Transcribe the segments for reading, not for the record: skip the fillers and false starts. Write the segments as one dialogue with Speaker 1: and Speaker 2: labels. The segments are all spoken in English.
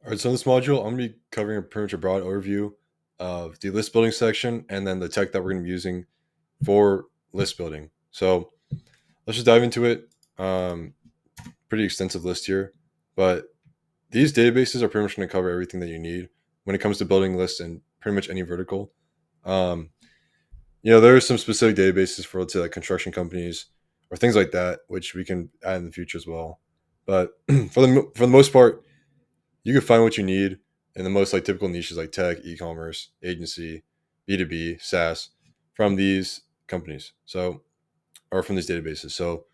Speaker 1: All right, so in this module, I'm going to be covering pretty much a broad overview of the list building section and then the tech that we're going to be using for list building. So let's just dive into it. Pretty extensive list here, but these databases are pretty much going to cover everything that you need when it comes to building lists in pretty much any vertical. Um, there are some specific databases for, let's say, like construction companies or things like that, which we can add in the future as well. But for the most part, you can find what you need in the most like typical niches like tech, e-commerce, agency, B2B, SaaS from these companies. So, or from these databases. So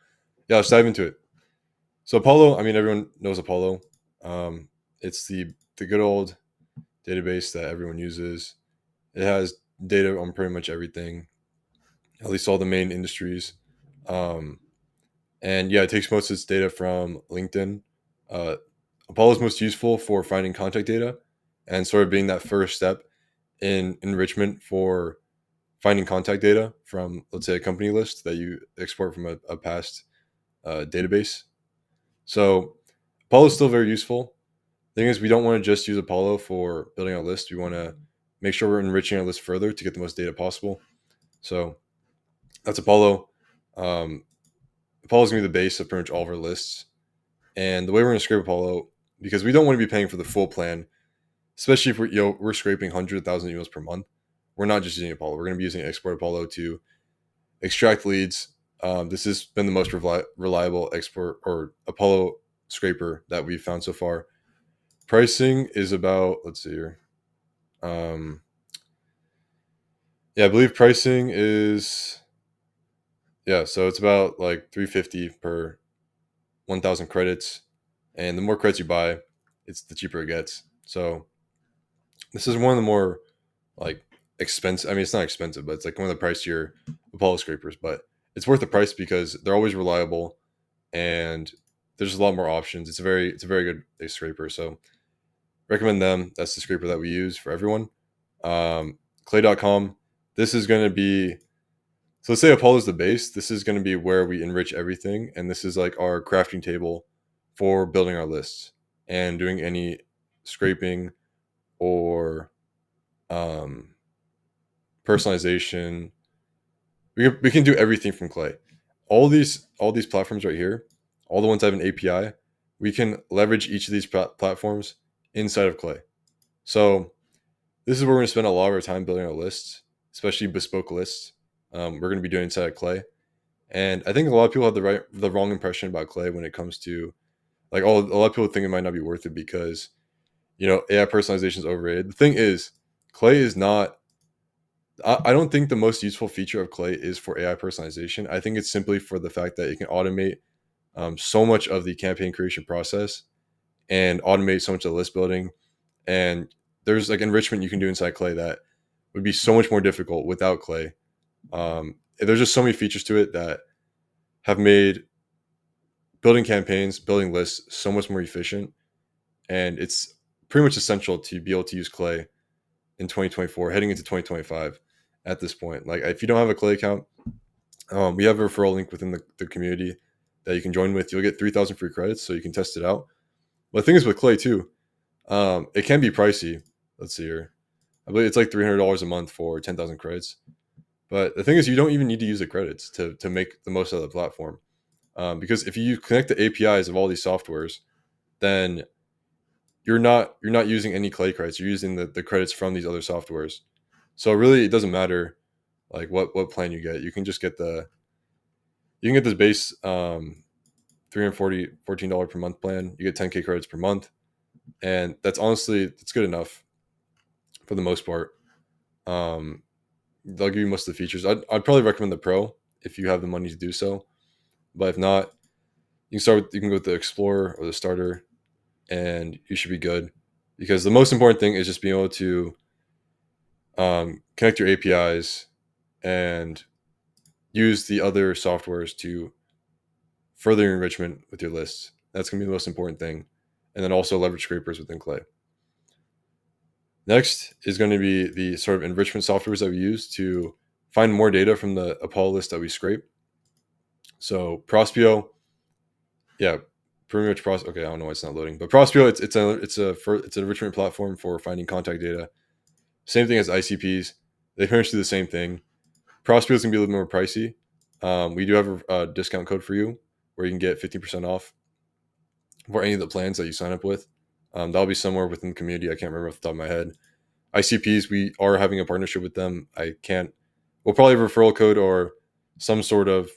Speaker 1: yeah, let's dive into it. So Apollo, I mean, everyone knows Apollo. It's the good old database that everyone uses. It has data on pretty much everything, at least all the main industries. Um, and yeah, it takes most of its data from LinkedIn. Uh, Apollo is most useful for finding contact data and sort of being that first step in enrichment for finding contact data from, let's say, a company list that you export from a past database. So Apollo is still very useful. The thing is, we don't want to just use Apollo for building our list. We want to make sure we're enriching our list further to get the most data possible. So that's Apollo. Um, Apollo is going to be the base of pretty much all of our lists. And the way we're going to scrape Apollo, because we don't want to be paying for the full plan, especially if we're scraping 100,000 emails per month. We're not just using Apollo. We're going to be using Export Apollo to extract leads. This has been the most reliable export or Apollo scraper that we've found so far. Pricing is about, let's see here. I believe pricing is, so it's about like 350 per 1,000 credits. And the more credits you buy, it's the cheaper it gets. So this is one of the more like expensive. I mean, it's not expensive, but it's like one of the pricier Apollo scrapers. But it's worth the price because they're always reliable, and there's a lot more options. It's a very good scraper. So recommend them. That's the scraper that we use for everyone. Clay.com. This is going to be, so let's say Apollo is the base. This is going to be where we enrich everything, and this is like our crafting table for building our lists and doing any scraping or personalization. We can do everything from Clay. All these platforms right here, all the ones that have an API, we can leverage each of these platforms inside of Clay. So this is where we're going to spend a lot of our time building our lists, especially bespoke lists. We're going to be doing inside of Clay, and I think a lot of people have the wrong impression about Clay when it comes to like, oh, a lot of people think it might not be worth it because AI personalization is overrated. The thing is, Clay is not. I don't think the most useful feature of Clay is for AI personalization. I think it's simply for the fact that it can automate so much of the campaign creation process and automate so much of the list building. And there's like enrichment you can do inside Clay that would be so much more difficult without Clay. There's just so many features to it that have made building campaigns, building lists so much more efficient. And it's pretty much essential to be able to use Clay in 2024, heading into 2025 at this point. Like if you don't have a Clay account, we have a referral link within the community that you can join with. You'll get 3,000 free credits so you can test it out. But the thing is with Clay too, it can be pricey. Let's see here. I believe it's like $300 a month for 10,000 credits. But the thing is, you don't even need to use the credits to make the most out of the platform. Because if you connect the APIs of all these softwares, then you're not using any Clay credits. You're using the credits from these other softwares. So really, it doesn't matter like what plan you get. You can just get this base $314 per month plan. You get 10K credits per month, and that's good enough for the most part. They'll give you most of the features. I'd probably recommend the Pro if you have the money to do so, but if not, you can go with the Explorer or the Starter, and you should be good. Because the most important thing is just being able to connect your APIs and use the other softwares to further your enrichment with your lists. That's going to be the most important thing. And then also leverage scrapers within Clay. Next is going to be the sort of enrichment softwares that we use to find more data from the Apollo list that we scrape. So Prospio pretty much Okay, I don't know why it's not loading, but Prospero, it's an enrichment platform for finding contact data. Same thing as ICPs. They pretty much do the same thing. Prospero is gonna be a little more pricey. We do have a discount code for you where you can get 15% off for any of the plans that you sign up with. That'll be somewhere within the community. I can't remember off the top of my head. ICPs, we are having a partnership with them. I can't. We'll probably have a referral code or some sort of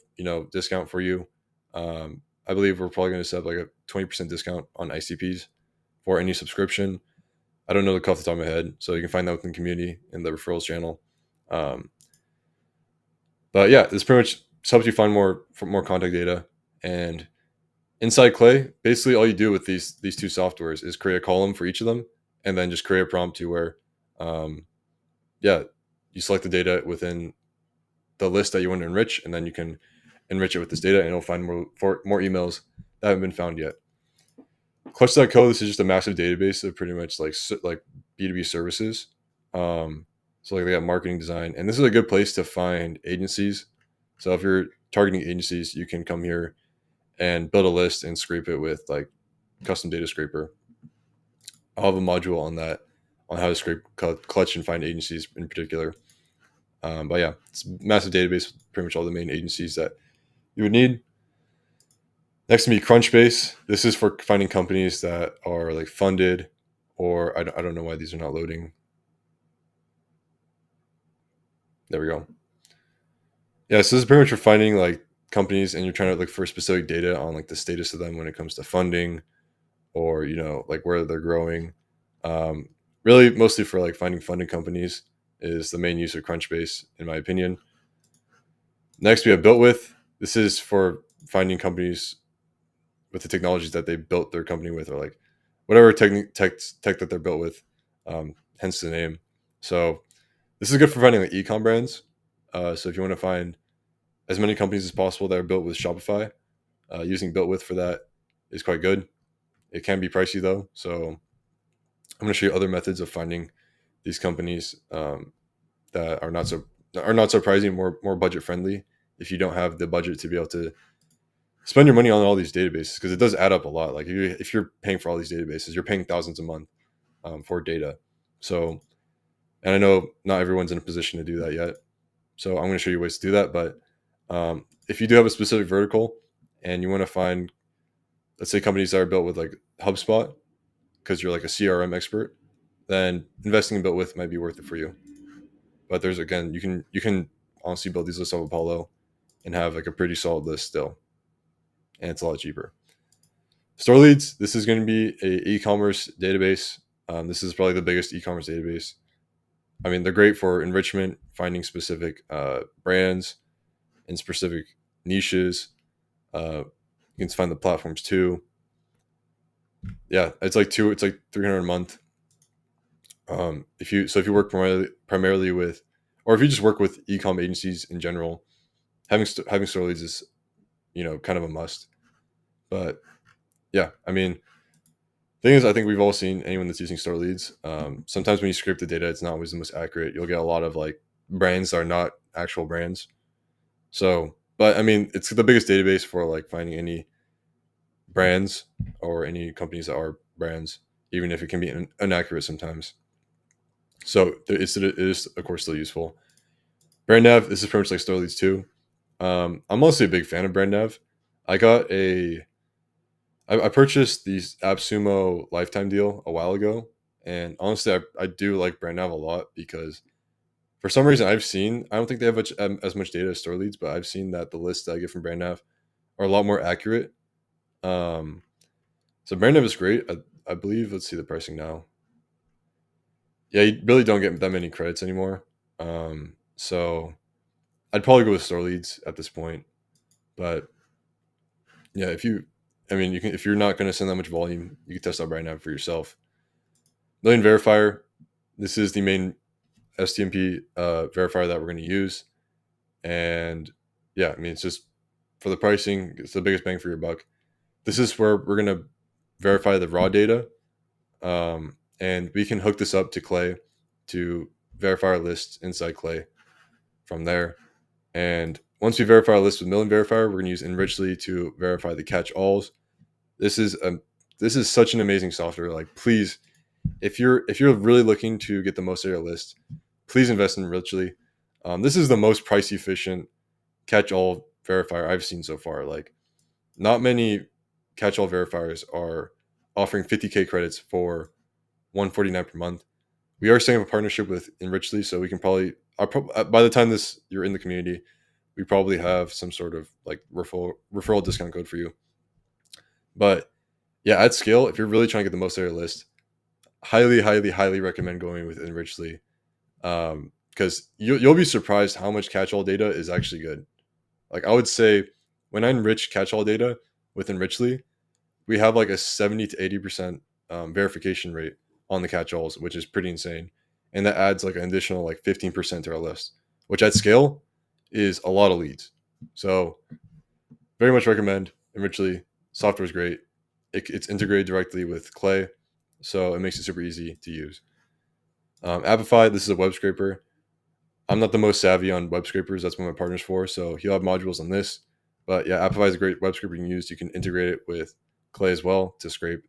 Speaker 1: discount for you. I believe we're probably going to set up like a 20% discount on ICPs for any subscription. I don't know the off the top of my head, so you can find that within the community in the referrals channel. Um, but yeah, this pretty much helps you find more contact data. And inside Clay, basically all you do with these two softwares is create a column for each of them, and then just create a prompt to where, yeah, you select the data within the list that you want to enrich, and then you can enrich it with this data, and it'll find more emails that haven't been found yet. Clutch.co, this is just a massive database of pretty much like B2B services. So like they got marketing, design, and this is a good place to find agencies. So if you're targeting agencies, you can come here and build a list and scrape it with like custom data scraper. I'll have a module on that, on how to scrape Clutch and find agencies in particular. But yeah, it's a massive database with pretty much all the main agencies that you would need. Next to me, Crunchbase. This is for finding companies that are like funded, or I don't know why these are not loading. There we go. Yeah, so this is pretty much for finding like companies, and you're trying to look for specific data on like the status of them when it comes to funding, or like where they're growing. Really, mostly for like finding funding companies is the main use of Crunchbase, in my opinion. Next, we have BuiltWith. This is for finding companies with the technologies that they built their company with, or like whatever tech that they're built with, hence the name. So this is good for finding like e-com brands. So if you want to find as many companies as possible that are built with Shopify, using BuiltWith for that is quite good. It can be pricey though, so I'm going to show you other methods of finding these companies that are not so pricey, more budget friendly. If you don't have the budget to be able to spend your money on all these databases, because it does add up a lot. Like if you're paying for all these databases, you're paying thousands a month for data. So, and I know not everyone's in a position to do that yet. So I'm going to show you ways to do that. But if you do have a specific vertical and you want to find, let's say, companies that are built with like HubSpot, because you're like a CRM expert, then investing in BuiltWith might be worth it for you. But there's, again, you can honestly build these lists off Apollo and have like a pretty solid list still, and it's a lot cheaper. Store Leads, this is going to be a e-commerce database. This is probably the biggest e-commerce database. I mean, they're great for enrichment, finding specific brands in specific niches. You can find the platforms too. Yeah, it's like 300 a month. If you work primarily with, or if you just work with e-com agencies in general, having Store Leads is kind of a must. But yeah, I mean, thing is, I think we've all seen anyone that's using Store Leads. Sometimes when you scrape the data, it's not always the most accurate. You'll get a lot of like brands that are not actual brands. So, but I mean, it's the biggest database for like finding any brands or any companies that are brands, even if it can be inaccurate sometimes. So it is of course still useful. Brand Nav, this is pretty much like Store Leads too. I'm mostly a big fan of Brand Nav. I purchased the AppSumo lifetime deal a while ago, and honestly, I do like Brand Nav a lot because for some reason I don't think they have as much data as Store Leads, but I've seen that the lists that I get from Brand Nav are a lot more accurate. So Brand Nav is great. I believe, let's see the pricing now. Yeah, you really don't get that many credits anymore. So I'd probably go with Store Leads at this point. But yeah, if you're not going to send that much volume, you can test out Brand Nav for yourself. Million Verifier, this is the main STMP verifier that we're going to use. And yeah, I mean, it's just for the pricing, it's the biggest bang for your buck. This is where we're going to verify the raw data. And we can hook this up to Clay to verify our list inside Clay from there. And once we verify our list with Million Verifier, we're going to use Enrichment to verify the catch-alls. This is a this is such an amazing software. Like, please, if you're really looking to get the most out of your list, please invest in Richly. This is the most price efficient catch-all verifier I've seen so far. Like, not many catch-all verifiers are offering 50K credits for 149 per month. We are setting up a partnership with Enrichly, so we can probably by the time this you're in the community, we probably have some sort of like referral discount code for you. But yeah, at scale, if you're really trying to get the most out of your list, highly, highly, highly recommend going with Enrichly, because you'll be surprised how much catch-all data is actually good. Like, I would say, when I enrich catch-all data with Enrichly, we have like a 70 to 80% verification rate on the catch-alls, which is pretty insane, and that adds like an additional like 15% to our list, which at scale is a lot of leads. So very much recommend Enrichly. Software is great. It's integrated directly with Clay, so it makes it super easy to use. Appify, this is a web scraper. I'm not the most savvy on web scrapers. That's what my partner's for. So he'll have modules on this. But yeah, Appify is a great web scraper you can use. You can integrate it with Clay as well to scrape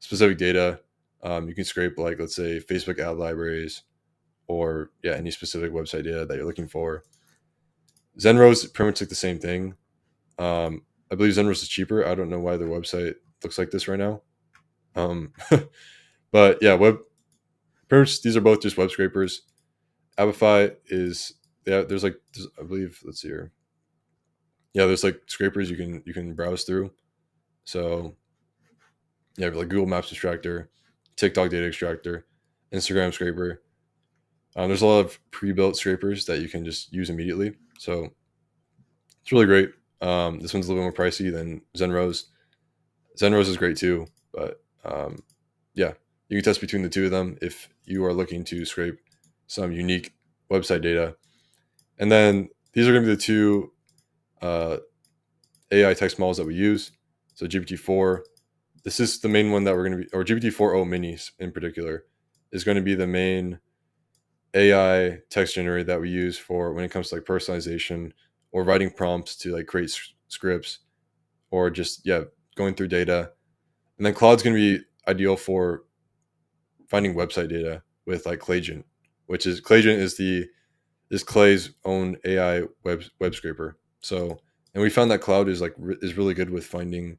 Speaker 1: specific data. You can scrape, like, let's say, Facebook ad libraries, or yeah, any specific website data that you're looking for. Zenrose pretty much like the same thing. I believe Zenrose is cheaper. I don't know why their website looks like this right now. But yeah, pretty much these are both just web scrapers. Appify is, yeah, I believe, let's see here. Yeah, there's like scrapers you can browse through. So yeah, like Google Maps extractor, TikTok data extractor, Instagram scraper. There's a lot of pre-built scrapers that you can just use immediately. So it's really great. This one's a little bit more pricey than Zenrose. Zenrose is great too, but yeah, you can test between the two of them if you are looking to scrape some unique website data. And then these are going to be the two AI text models that we use. So GPT-4, this is the main one that we're going to be, or GPT-4o minis in particular, is going to be the main AI text generator that we use for when it comes to like personalization or writing prompts to like create scripts, or just, yeah, going through data. And then Claude's going to be ideal for finding website data with like Claygen, which is Claygen is Clay's own AI web scraper. So, and we found that Cloud is is really good with finding,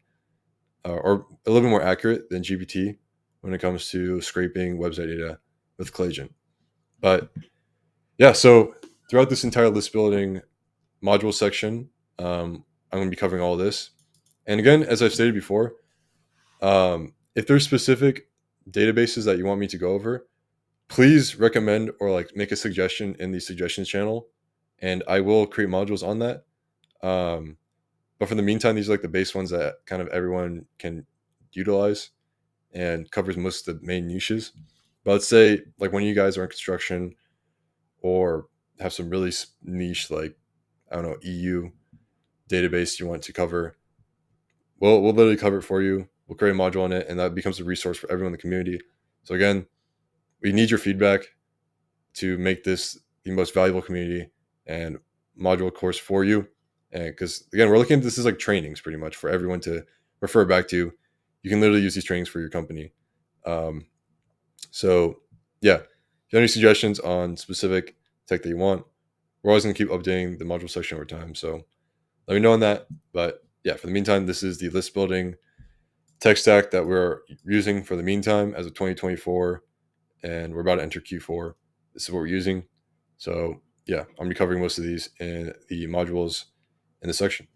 Speaker 1: or a little bit more accurate than GPT when it comes to scraping website data with Claygen. But yeah, so throughout this entire list building module section, I'm going to be covering all of this. And again, as I've stated before, if there's specific databases that you want me to go over, please recommend or like make a suggestion in the suggestions channel, and I will create modules on that. But for the meantime, these are like the base ones that kind of everyone can utilize and covers most of the main niches. But let's say like when you guys are in construction or have some really niche, like, I don't know, EU database you want to cover, we'll literally cover it for you. We'll create a module on it, and that becomes a resource for everyone in the community. So again, we need your feedback to make this the most valuable community and module course for you. And because again, we're looking at this as like trainings pretty much for everyone to refer back to. You can literally use these trainings for your company. So yeah, if you have any suggestions on specific tech that you want, we're always going to keep updating the module section over time. So let me know on that. But yeah, for the meantime, this is the list building tech stack that we're using for the meantime as of 2024, and we're about to enter Q4. This is what we're using. So yeah, I'm going to be covering most of these in the modules in this section.